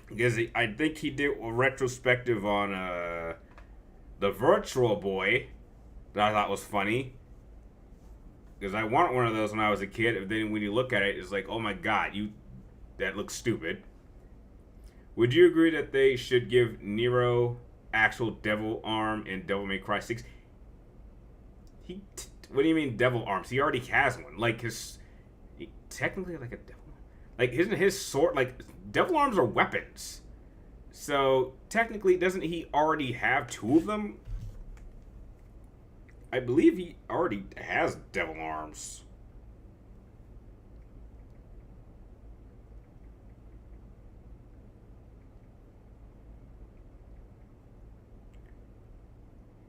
Because I think he did a retrospective on the Virtual Boy that I thought was funny. Because I wanted one of those when I was a kid. And then when you look at it, it's like, oh my god, that looks stupid. Would you agree that they should give Nero actual devil arm in Devil May Cry 6? What do you mean devil arms? He already has one. Like technically like a devil. Like isn't his sword like devil arms are weapons? So technically, doesn't he already have 2 of them? I believe he already has devil arms.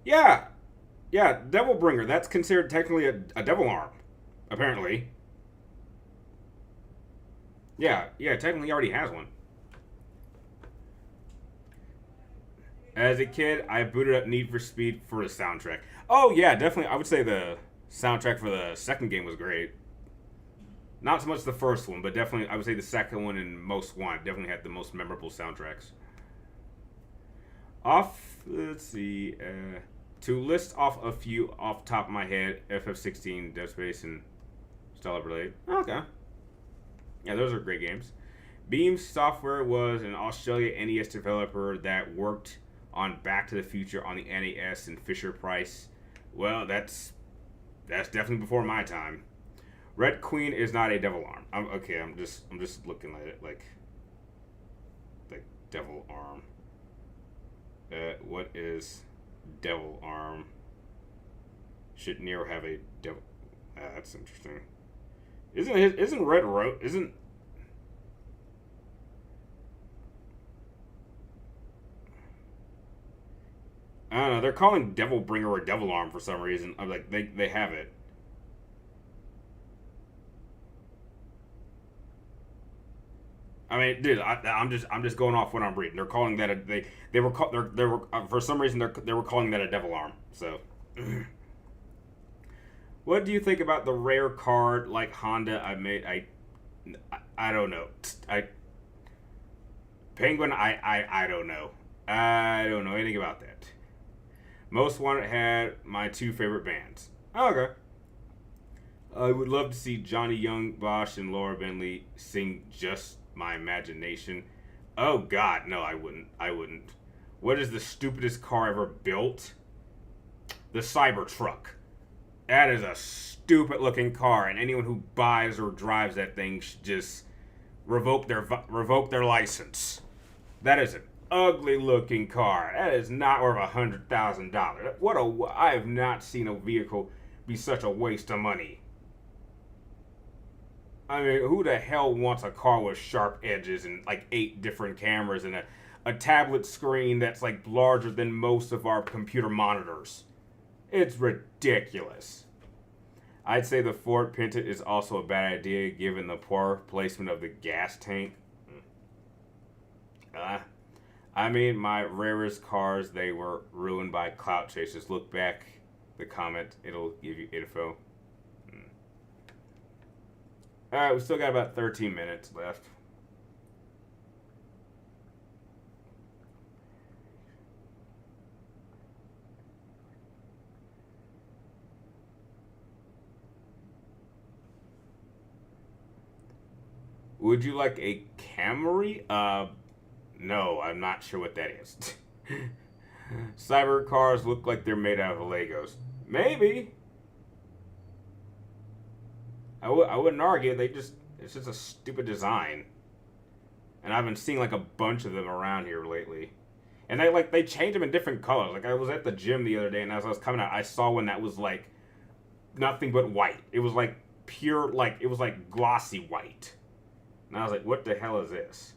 Yeah, yeah, Devil Bringer. That's considered technically a devil arm, apparently. Yeah, technically he already has one. As a kid, I booted up Need for Speed for the soundtrack. Oh yeah, definitely. I would say the soundtrack for the second game was great. Not so much the first one, but definitely I would say the second one and Most Wanted definitely had the most memorable soundtracks. Let's see. To list off a few off the top of my head, FF16, Dead Space, and Stellar Blade. Okay. Yeah, those are great games. Beam Software was an Australia NES developer that worked on Back to the Future on the NES and Fisher Price. Well, that's definitely before my time. Red Queen is not a devil arm. I'm just looking at it like devil arm. What is devil arm? Should Nero have a devil? That's interesting. Isn't Red Rose isn't I don't know. They're calling Devil Bringer or Devil Arm for some reason. I'm like, they have it. I mean, dude, I'm just going off what I'm reading. They're calling that they were they were for some reason they were calling that a Devil Arm. So, what do you think about the rare card like Honda? I don't know. I Penguin. I don't know. I don't know anything about that. Most Wanted had my two favorite bands. Oh, okay. I would love to see Johnny Young, Bosch, and Laura Bentley sing Just My Imagination. Oh, God, no, I wouldn't. I wouldn't. What is the stupidest car ever built? The Cybertruck. That is a stupid looking car, and anyone who buys or drives that thing should just revoke their license. That is an ugly looking car. That is not worth $100,000. I have not seen a vehicle be such a waste of money. I mean, who the hell wants a car with sharp edges and like 8 different cameras and a tablet screen that's like larger than most of our computer monitors? It's ridiculous. I'd say the Ford Pinto is also a bad idea given the poor placement of the gas tank. I mean, my rarest cars, they were ruined by clout chasers. Look back the comment, it'll give you info. Alright, we still got about 13 minutes left. Would you like a Camry? No, I'm not sure what that is. Cyber cars look like they're made out of Legos. Maybe. I wouldn't argue. It's just a stupid design. And I've been seeing like a bunch of them around here lately. And they change them in different colors. Like I was at the gym the other day and as I was coming out, I saw one that was like nothing but white. It was like pure, like it was like glossy white. And I was like, what the hell is this?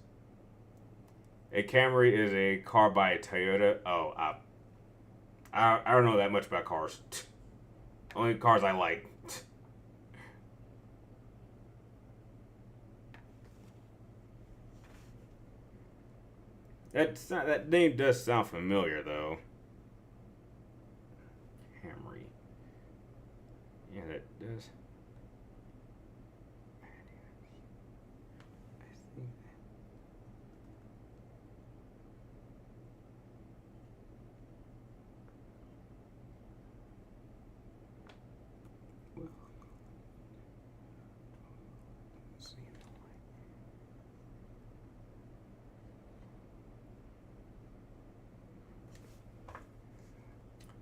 A Camry is a car by Toyota. Oh, I don't know that much about cars. Only cars I like. That name does sound familiar, though. Camry. Yeah, that does.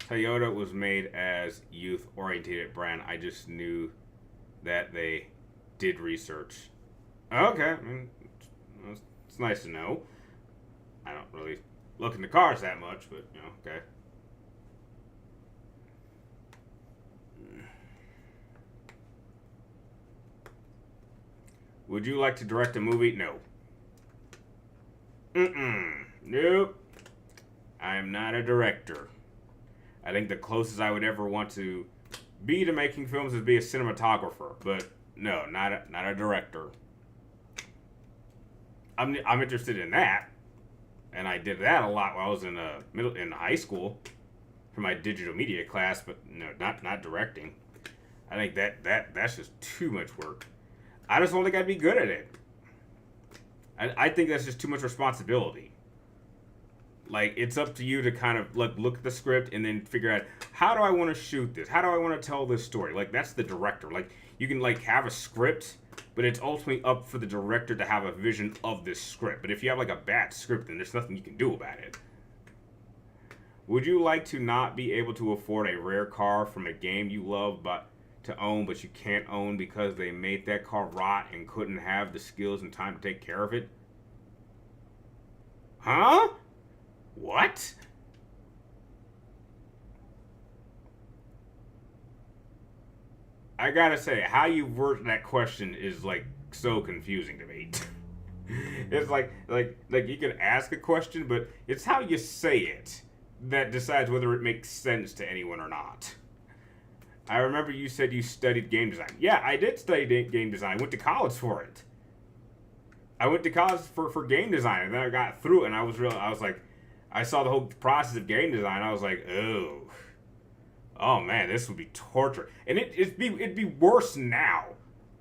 Toyota was made as youth-oriented brand. I just knew that they did research. Okay, I mean, it's nice to know. I don't really look into cars that much, but you know, okay. Would you like to direct a movie? No. Nope. I am not a director. I think the closest I would ever want to be to making films is be a cinematographer, but no, not a director. I'm interested in that, and I did that a lot while I was in high school for my digital media class, but no, not directing. I think that's just too much work. I just don't think I'd be good at it. I think that's just too much responsibility. Like, it's up to you to kind of look at the script and then figure out, how do I want to shoot this? How do I want to tell this story? Like, that's the director. Like, you can like have a script, but it's ultimately up for the director to have a vision of this script. But if you have like a bad script, then there's nothing you can do about it. Would you like to not be able to afford a rare car from a game you love but to own, but you can't own because they made that car rot and couldn't have the skills and time to take care of it? Huh? What? I gotta say, how you word that question is like so confusing to me. It's like you can ask a question, but it's how you say it that decides whether it makes sense to anyone or not. I remember you said you studied game design. Yeah, I did study game design. I went to college for it. I went to college for game design, and then I got through it, and I was like, I saw the whole process of game design. I was like, oh man, this would be torture, and it'd be worse now.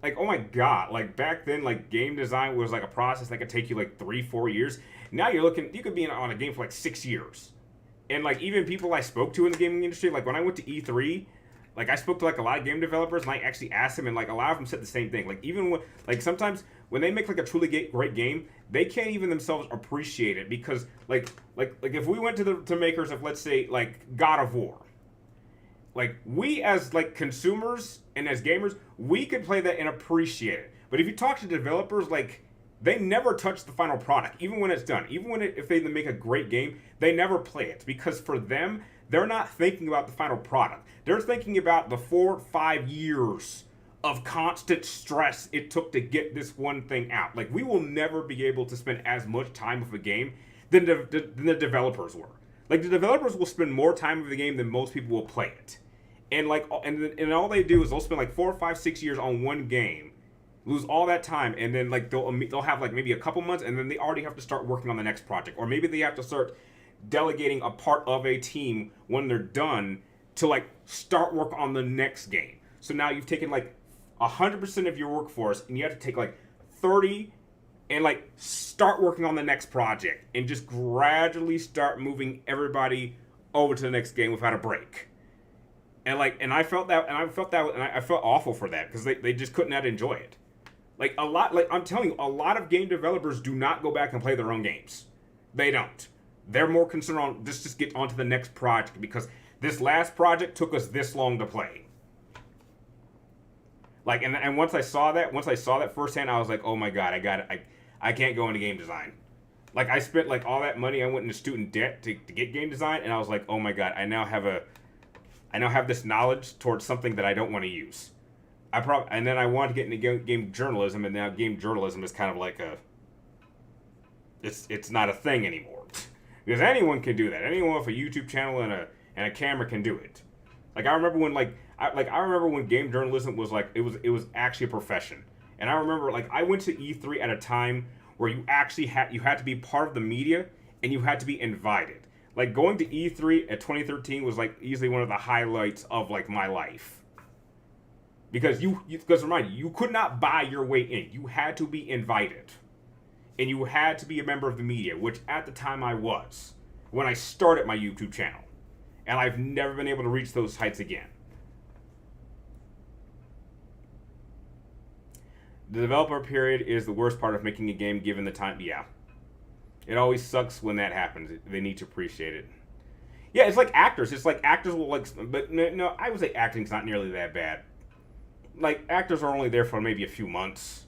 Like, oh my god, like back then, like game design was like a process that could take you like 3-4 years. Now you could be on a game for like 6 years, and like even people I spoke to in the gaming industry, like when I went to E3. Like I spoke to like a lot of game developers, and I actually asked them, and like a lot of them said the same thing. Like even when, like sometimes when they make like a truly great game, they can't even themselves appreciate it because like if we went to the makers of, let's say, like God of War, like we as like consumers and as gamers, we could play that and appreciate it. But if you talk to developers, like they never touch the final product, even when it's done. Even when if they make a great game, they never play it because for them, they're not thinking about the final product. They're thinking about the 4-5 years of constant stress it took to get this one thing out. Like we will never be able to spend as much time with a game than the developers were. Like the developers will spend more time with the game than most people will play it. And like and all they do is they'll spend like 4, 5, 6 years on one game, lose all that time, and then like they'll have like maybe a couple months, and then they already have to start working on the next project, or maybe they have to start delegating a part of a team when they're done to like start work on the next game. So now you've taken like 100% of your workforce, and you have to take like 30 and like start working on the next project, and just gradually start moving everybody over to the next game without a break. And I felt that, and I felt awful for that because they just could not enjoy it. Like I'm telling you, a lot of game developers do not go back and play their own games. They don't. They're more concerned on just get onto the next project because this last project took us this long to play. Like and once I saw that firsthand, I was like, oh my god, I can't go into game design. Like I spent like all that money, I went into student debt to get game design, and I was like, oh my god, I now have this knowledge towards something that I don't want to use. And then I wanted to get into game journalism, and now game journalism is kind of like it's not a thing anymore. Because anyone can do that. Anyone with a YouTube channel and a camera can do it. Like I remember when I remember when game journalism was like it was actually a profession. And I remember like I went to E3 at a time where you actually had to be part of the media and you had to be invited. Like going to E3 at 2013 was like easily one of the highlights of like my life. Because because remind you could not buy your way in. You had to be invited. And you had to be a member of the media, which at the time I was, when I started my YouTube channel. And I've never been able to reach those heights again. The developer period is the worst part of making a game given the time. Yeah. It always sucks when that happens. They need to appreciate it. Yeah, it's like actors. It's like actors will like, but no, I would say acting's not nearly that bad. Like actors are only there for maybe a few months.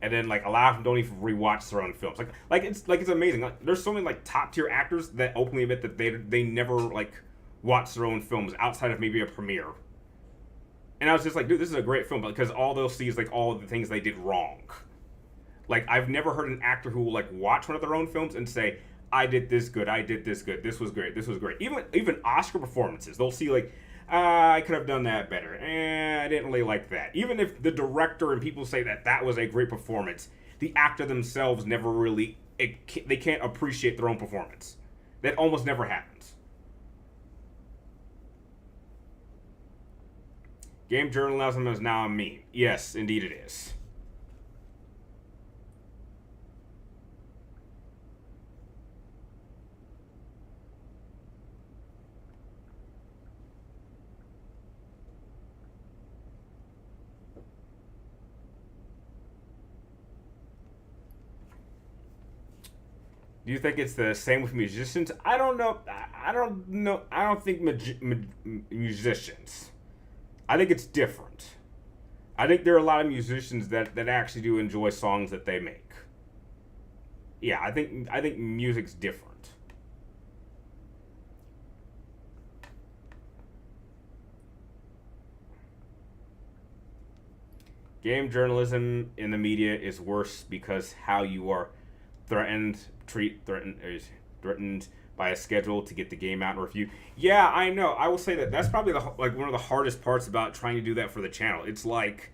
And then like a lot of them don't even rewatch their own films. It's amazing. Like, there's so many like top tier actors that openly admit that they never like watch their own films outside of maybe a premiere. And I was just like, dude, this is a great film, because all they'll see is like all of the things they did wrong. Like I've never heard an actor who will like watch one of their own films and say, I did this good, this was great, this was great. Even Oscar performances, they'll see like, I could have done that better. I didn't really like that. Even if the director and people say that was a great performance, the actor themselves never really, they can't appreciate their own performance. That almost never happens. Game journalism is now a meme. Yes, indeed it is. Do you think it's the same with musicians? I don't know. I don't know. I don't think musicians. I think it's different. I think there are a lot of musicians that actually do enjoy songs that they make. Yeah, I think music's different. Game journalism in the media is worse because how you are threatened by a schedule to get the game out and review. Yeah, I know. I will say that that's probably like one of the hardest parts about trying to do that for the channel. It's like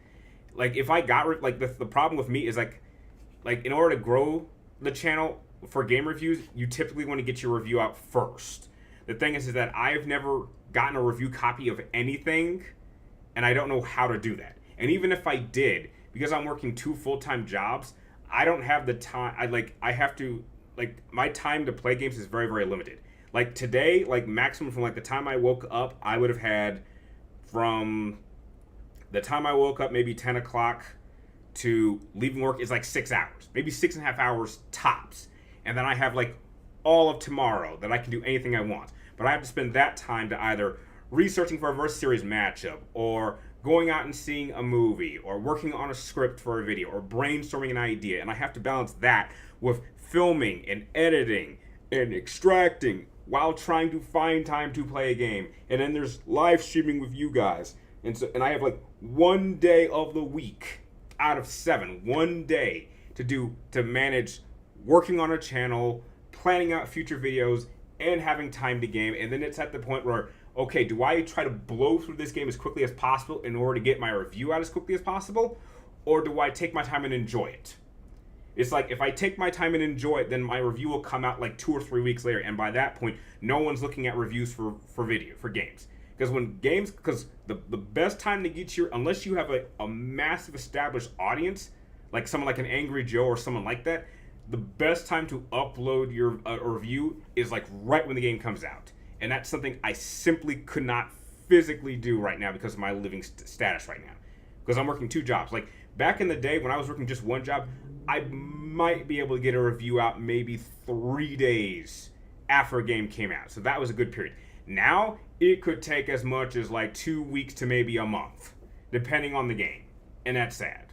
if I got like the problem with me is like in order to grow the channel for game reviews, you typically want to get your review out first. The thing is that I've never gotten a review copy of anything, and I don't know how to do that. And even if I did, because I'm working 2 full-time jobs, I don't have the time. I have to, my time to play games is very, very limited. Like today, like maximum from like the time I woke up, I would have had from the time I woke up, maybe 10 o'clock to leaving work is like 6 hours, maybe 6.5 hours tops. And then I have like all of tomorrow that I can do anything I want. But I have to spend that time to either researching for a Versus Series matchup, or going out and seeing a movie, or working on a script for a video, or brainstorming an idea. And I have to balance that with filming and editing and extracting while trying to find time to play a game. And then there's live streaming with you guys. And I have like 1 day of the week out of 7, 1 day to manage working on a channel, planning out future videos, and having time to game. And then it's at the point where, okay, do I try to blow through this game as quickly as possible in order to get my review out as quickly as possible? Or do I take my time and enjoy it? It's like, if I take my time and enjoy it, then my review will come out like 2 or 3 weeks later. And by that point, no one's looking at reviews for games. Because the best time to get unless you have a massive established audience, like someone like an Angry Joe or someone like that, the best time to upload your review is like right when the game comes out. And that's something I simply could not physically do right now because of my living status right now. Because I'm working 2 jobs. Like back in the day when I was working just 1 job, I might be able to get a review out maybe 3 days after a game came out. So that was a good period. Now, it could take as much as like 2 weeks to maybe a month, depending on the game. And that's sad.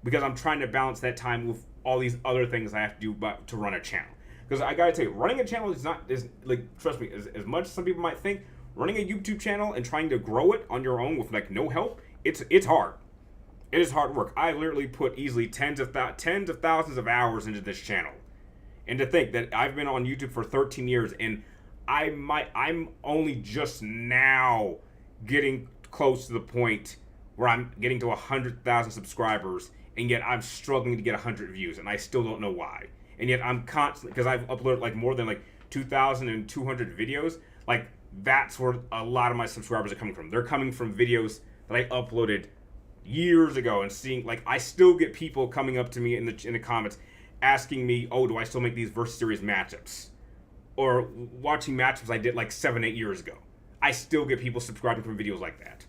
Because I'm trying to balance that time with all these other things I have to do to run a channel. Because I gotta tell you, running a channel is like, trust me, as much as some people might think, running a YouTube channel and trying to grow it on your own with like no help, it's hard. It is hard work. I literally put easily tens of thousands of hours into this channel. And to think that I've been on YouTube for 13 years and I'm only just now getting close to the point where I'm getting to 100,000 subscribers, and yet I'm struggling to get 100 views, and I still don't know why. And yet I'm constantly, because I've uploaded like more than like 2,200 videos, like that's where a lot of my subscribers are coming from. They're coming from videos that I uploaded years ago, and seeing, like, I still get people coming up to me in the comments asking me, oh, do I still make these Versus Series matchups? Or watching matchups I did like 7-8 years ago. I still get people subscribing from videos like that.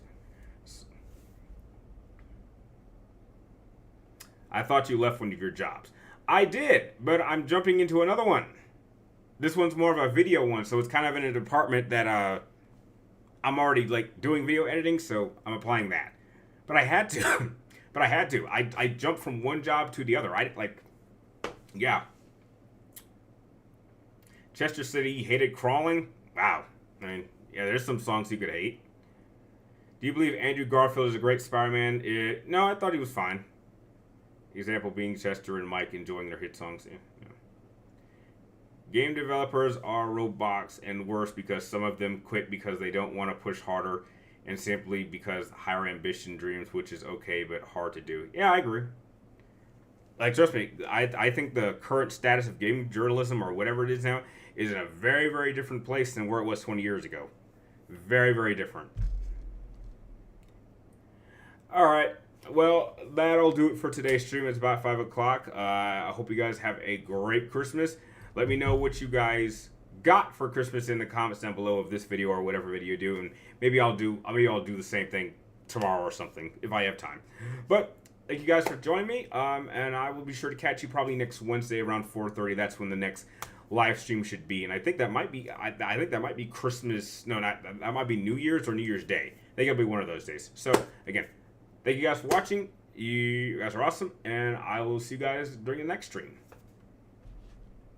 I thought you left one of your jobs. I did, but I'm jumping into another one. This one's more of a video one, so it's kind of in a department that I'm already like doing video editing, so I'm applying that. But I had to. I jumped from one job to the other. Yeah. Chester City hated crawling. Wow. I mean, yeah, there's some songs you could hate. Do you believe Andrew Garfield is a great Spider-Man? No, I thought he was fine. Example being Chester and Mike enjoying their hit songs. Yeah. Game developers are robots, and worse because some of them quit because they don't want to push harder and simply because higher ambition dreams, which is okay but hard to do. Yeah, I agree. Like, trust me, I think the current status of gaming journalism, or whatever it is now, is in a very, very different place than where it was 20 years ago. Very, very different. Alright, well, that'll do it for today's stream. It's about 5 o'clock. I hope you guys have a great Christmas. Let me know what you guys got for Christmas in the comments down below of this video or whatever video you do, and maybe I'll do the same thing tomorrow or something if I have time. But thank you guys for joining me, and I will be sure to catch you probably next Wednesday around 4:30. That's when the next live stream should be, and I think that might be Christmas. No, that might be New Year's or New Year's Day. I think it'll be one of those days. So again, thank you guys for watching. You guys are awesome, and I will see you guys during the next stream.